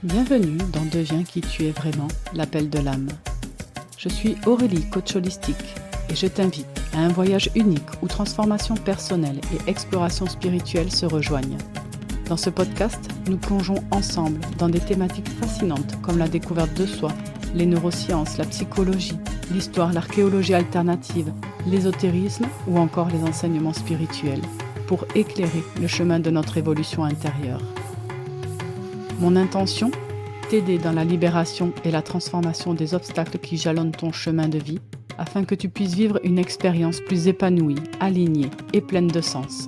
Bienvenue dans Deviens qui tu es vraiment, l'appel de l'âme. Je suis Aurélie, coach holistique, et je t'invite à un voyage unique où transformation personnelle et exploration spirituelle se rejoignent. Dans ce podcast, nous plongeons ensemble dans des thématiques fascinantes comme la découverte de soi, les neurosciences, la psychologie, l'histoire, l'archéologie alternative, l'ésotérisme ou encore les enseignements spirituels, pour éclairer le chemin de notre évolution intérieure. Mon intention, t'aider dans la libération et la transformation des obstacles qui jalonnent ton chemin de vie, afin que tu puisses vivre une expérience plus épanouie, alignée et pleine de sens.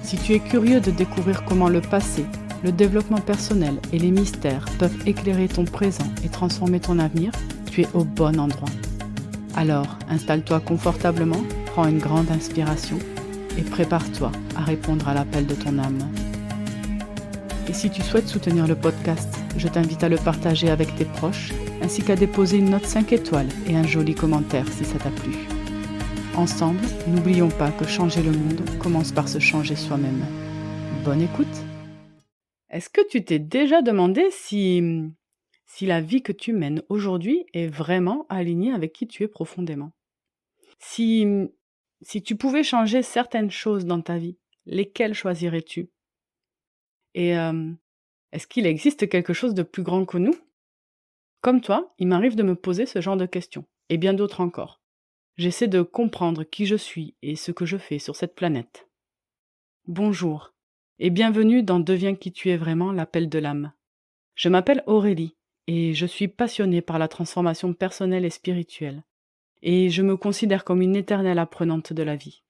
Si tu es curieux de découvrir comment le passé, le développement personnel et les mystères peuvent éclairer ton présent et transformer ton avenir, tu es au bon endroit. Alors, installe-toi confortablement, prends une grande inspiration et prépare-toi à répondre à l'appel de ton âme. Et si tu souhaites soutenir le podcast, je t'invite à le partager avec tes proches, ainsi qu'à déposer une note 5 étoiles et un joli commentaire si ça t'a plu. Ensemble, n'oublions pas que changer le monde commence par se changer soi-même. Bonne écoute! Est-ce que tu t'es déjà demandé si la vie que tu mènes aujourd'hui est vraiment alignée avec qui tu es profondément? Si tu pouvais changer certaines choses dans ta vie, lesquelles choisirais-tu? Et est-ce qu'il existe quelque chose de plus grand que nous? Comme toi, il m'arrive de me poser ce genre de questions, et bien d'autres encore. J'essaie de comprendre qui je suis et ce que je fais sur cette planète. Bonjour, et bienvenue dans Deviens qui tu es vraiment, l'appel de l'âme. Je m'appelle Aurélie, et je suis passionnée par la transformation personnelle et spirituelle, et je me considère comme une éternelle apprenante de la vie.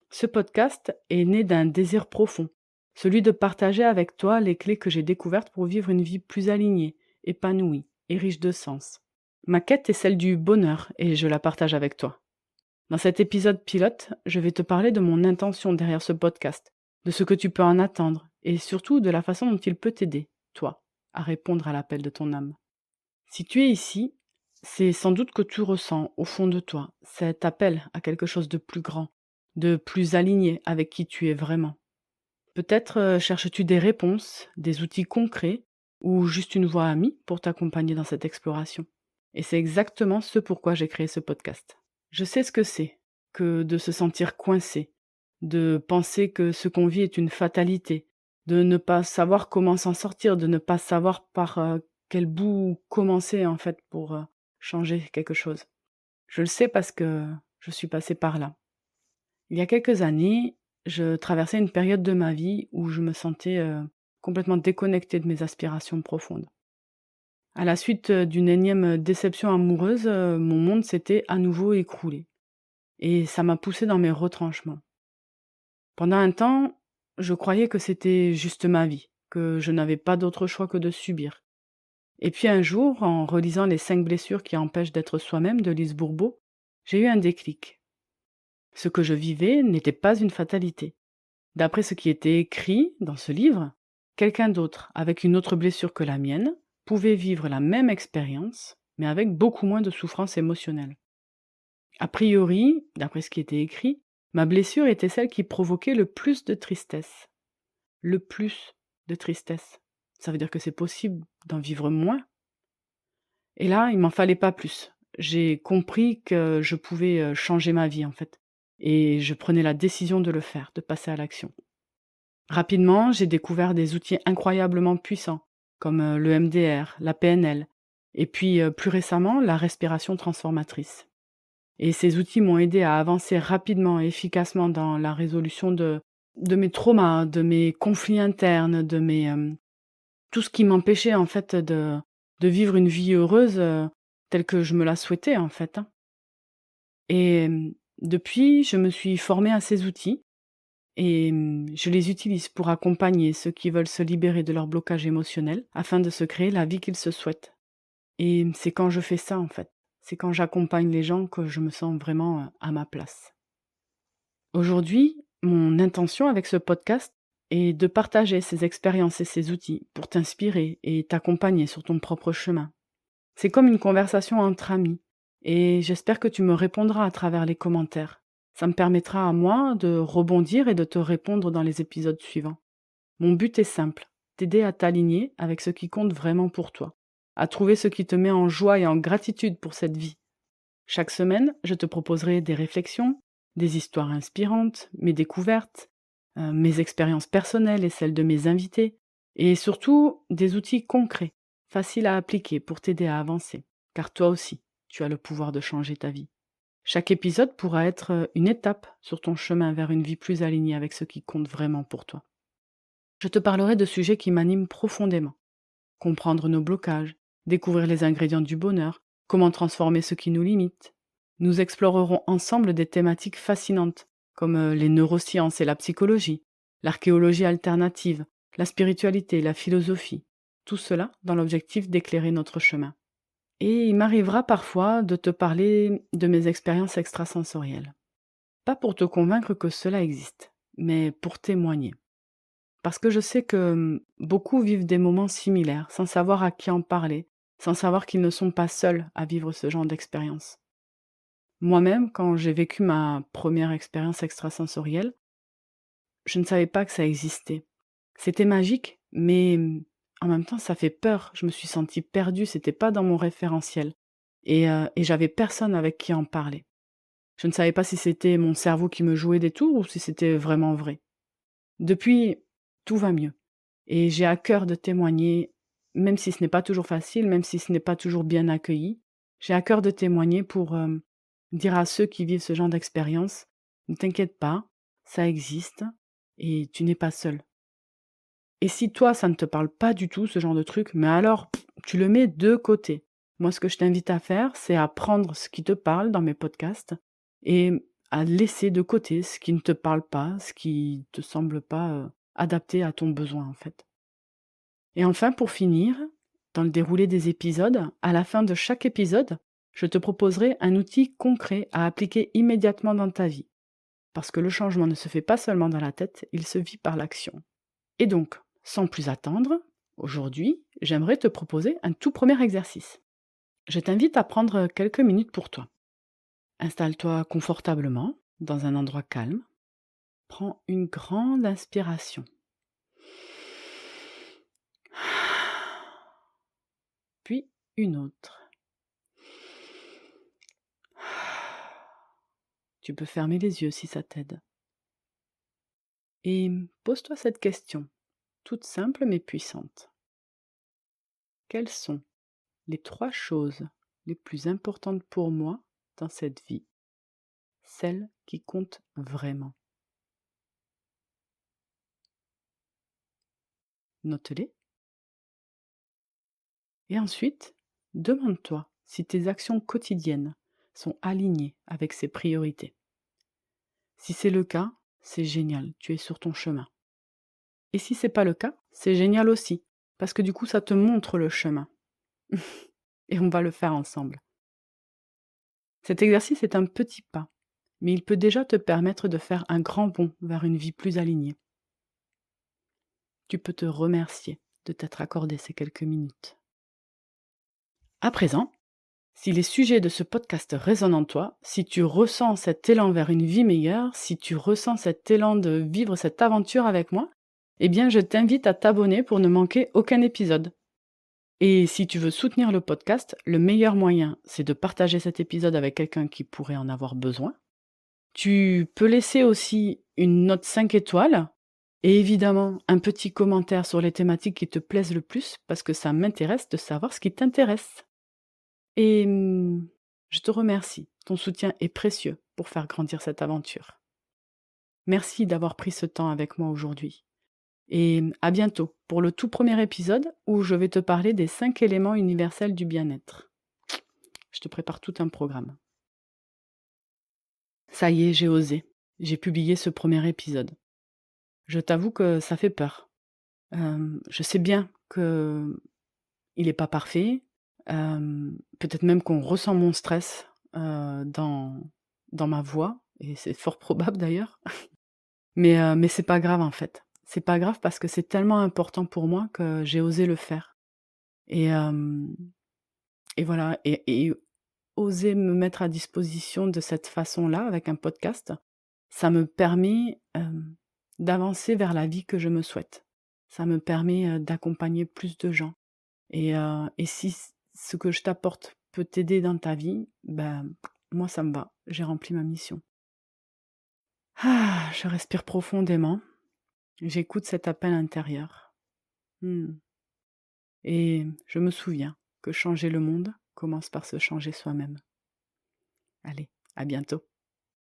Ce podcast est né d'un désir profond, celui de partager avec toi les clés que j'ai découvertes pour vivre une vie plus alignée, épanouie et riche de sens. Ma quête est celle du bonheur et je la partage avec toi. Dans cet épisode pilote, je vais te parler de mon intention derrière ce podcast, de ce que tu peux en attendre et surtout de la façon dont il peut t'aider, toi, à répondre à l'appel de ton âme. Si tu es ici, c'est sans doute que tu ressens au fond de toi cet appel à quelque chose de plus grand, de plus aligné avec qui tu es vraiment. Peut-être cherches-tu des réponses, des outils concrets ou juste une voix amie pour t'accompagner dans cette exploration. Et c'est exactement ce pourquoi j'ai créé ce podcast. Je sais ce que c'est que de se sentir coincé, de penser que ce qu'on vit est une fatalité, de ne pas savoir comment s'en sortir, de ne pas savoir par quel bout commencer en fait pour changer quelque chose. Je le sais parce que je suis passée par là. Il y a quelques années, je traversais une période de ma vie où je me sentais complètement déconnectée de mes aspirations profondes. À la suite d'une énième déception amoureuse, mon monde s'était à nouveau écroulé. Et ça m'a poussée dans mes retranchements. Pendant un temps, je croyais que c'était juste ma vie, que je n'avais pas d'autre choix que de subir. Et puis un jour, en relisant Les 5 blessures qui empêchent d'être soi-même de Lise Bourbeau, j'ai eu un déclic. Ce que je vivais n'était pas une fatalité. D'après ce qui était écrit dans ce livre, quelqu'un d'autre, avec une autre blessure que la mienne, pouvait vivre la même expérience, mais avec beaucoup moins de souffrance émotionnelle. A priori, d'après ce qui était écrit, ma blessure était celle qui provoquait le plus de tristesse. Le plus de tristesse. Ça veut dire que c'est possible d'en vivre moins. Et là, il m'en fallait pas plus. J'ai compris que je pouvais changer ma vie, en fait. Et je prenais la décision de le faire, de passer à l'action. Rapidement, j'ai découvert des outils incroyablement puissants, comme le MDR, la PNL, et puis plus récemment, la respiration transformatrice. Et ces outils m'ont aidé à avancer rapidement et efficacement dans la résolution de mes traumas, de mes conflits internes, de mes, tout ce qui m'empêchait en fait de vivre une vie heureuse, telle que je me la souhaitais en fait, hein. Et depuis, je me suis formée à ces outils et je les utilise pour accompagner ceux qui veulent se libérer de leur blocage émotionnel afin de se créer la vie qu'ils se souhaitent. Et c'est quand je fais ça en fait, c'est quand j'accompagne les gens que je me sens vraiment à ma place. Aujourd'hui, mon intention avec ce podcast est de partager ces expériences et ces outils pour t'inspirer et t'accompagner sur ton propre chemin. C'est comme une conversation entre amis et j'espère que tu me répondras à travers les commentaires. Ça me permettra à moi de rebondir et de te répondre dans les épisodes suivants. Mon but est simple, t'aider à t'aligner avec ce qui compte vraiment pour toi, à trouver ce qui te met en joie et en gratitude pour cette vie. Chaque semaine, je te proposerai des réflexions, des histoires inspirantes, mes découvertes, mes expériences personnelles et celles de mes invités, et surtout des outils concrets, faciles à appliquer pour t'aider à avancer, car toi aussi, tu as le pouvoir de changer ta vie. Chaque épisode pourra être une étape sur ton chemin vers une vie plus alignée avec ce qui compte vraiment pour toi. Je te parlerai de sujets qui m'animent profondément. Comprendre nos blocages, découvrir les ingrédients du bonheur, comment transformer ce qui nous limite. Nous explorerons ensemble des thématiques fascinantes, comme les neurosciences et la psychologie, l'archéologie alternative, la spiritualité, la philosophie. Tout cela dans l'objectif d'éclairer notre chemin. Et il m'arrivera parfois de te parler de mes expériences extrasensorielles. Pas pour te convaincre que cela existe, mais pour témoigner. Parce que je sais que beaucoup vivent des moments similaires, sans savoir à qui en parler, sans savoir qu'ils ne sont pas seuls à vivre ce genre d'expérience. Moi-même, quand j'ai vécu ma première expérience extrasensorielle, je ne savais pas que ça existait. C'était magique, mais en même temps, ça fait peur. Je me suis sentie perdue, c'était pas dans mon référentiel. Et j'avais personne avec qui en parler. Je ne savais pas si c'était mon cerveau qui me jouait des tours ou si c'était vraiment vrai. Depuis, tout va mieux. Et j'ai à cœur de témoigner, même si ce n'est pas toujours facile, même si ce n'est pas toujours bien accueilli. J'ai à cœur de témoigner pour dire à ceux qui vivent ce genre d'expérience, ne t'inquiète pas, ça existe et tu n'es pas seul. Et si toi, ça ne te parle pas du tout, ce genre de truc, mais alors, tu le mets de côté. Moi, ce que je t'invite à faire, c'est à prendre ce qui te parle dans mes podcasts et à laisser de côté ce qui ne te parle pas, ce qui te semble pas adapté à ton besoin, en fait. Et enfin, pour finir, dans le déroulé des épisodes, à la fin de chaque épisode, je te proposerai un outil concret à appliquer immédiatement dans ta vie. Parce que le changement ne se fait pas seulement dans la tête, il se vit par l'action. Et donc, sans plus attendre, aujourd'hui, j'aimerais te proposer un tout premier exercice. Je t'invite à prendre quelques minutes pour toi. Installe-toi confortablement, dans un endroit calme. Prends une grande inspiration. Puis une autre. Tu peux fermer les yeux si ça t'aide. Et pose-toi cette question, toute simple mais puissante. Quelles sont les 3 choses les plus importantes pour moi dans cette vie? Celles qui comptent vraiment. Note-les. Et ensuite, demande-toi si tes actions quotidiennes sont alignées avec ces priorités. Si c'est le cas, c'est génial, tu es sur ton chemin. Et si c'est pas le cas, c'est génial aussi, parce que du coup, ça te montre le chemin. Et on va le faire ensemble. Cet exercice est un petit pas, mais il peut déjà te permettre de faire un grand bond vers une vie plus alignée. Tu peux te remercier de t'être accordé ces quelques minutes. À présent, si les sujets de ce podcast résonnent en toi, si tu ressens cet élan vers une vie meilleure, si tu ressens cet élan de vivre cette aventure avec moi, eh bien je t'invite à t'abonner pour ne manquer aucun épisode. Et si tu veux soutenir le podcast, le meilleur moyen, c'est de partager cet épisode avec quelqu'un qui pourrait en avoir besoin. Tu peux laisser aussi une note 5 étoiles et évidemment un petit commentaire sur les thématiques qui te plaisent le plus parce que ça m'intéresse de savoir ce qui t'intéresse. Et je te remercie, ton soutien est précieux pour faire grandir cette aventure. Merci d'avoir pris ce temps avec moi aujourd'hui. Et à bientôt pour le tout premier épisode où je vais te parler des 5 éléments universels du bien-être. Je te prépare tout un programme. Ça y est, j'ai osé. J'ai publié ce premier épisode. Je t'avoue que ça fait peur. Je sais bien qu'il n'est pas parfait. Peut-être même qu'on ressent mon stress dans ma voix, et c'est fort probable d'ailleurs. Mais c'est pas grave en fait. C'est pas grave parce que c'est tellement important pour moi que j'ai osé le faire. Et, et voilà, et oser me mettre à disposition de cette façon-là, avec un podcast, ça me permet d'avancer vers la vie que je me souhaite. Ça me permet, d'accompagner plus de gens et si ce que je t'apporte peut t'aider dans ta vie, ben, moi ça me va. J'ai rempli ma mission. Je respire profondément, j'écoute cet appel intérieur. Mmh et je me souviens que changer le monde commence par se changer soi-même. Allez, à bientôt.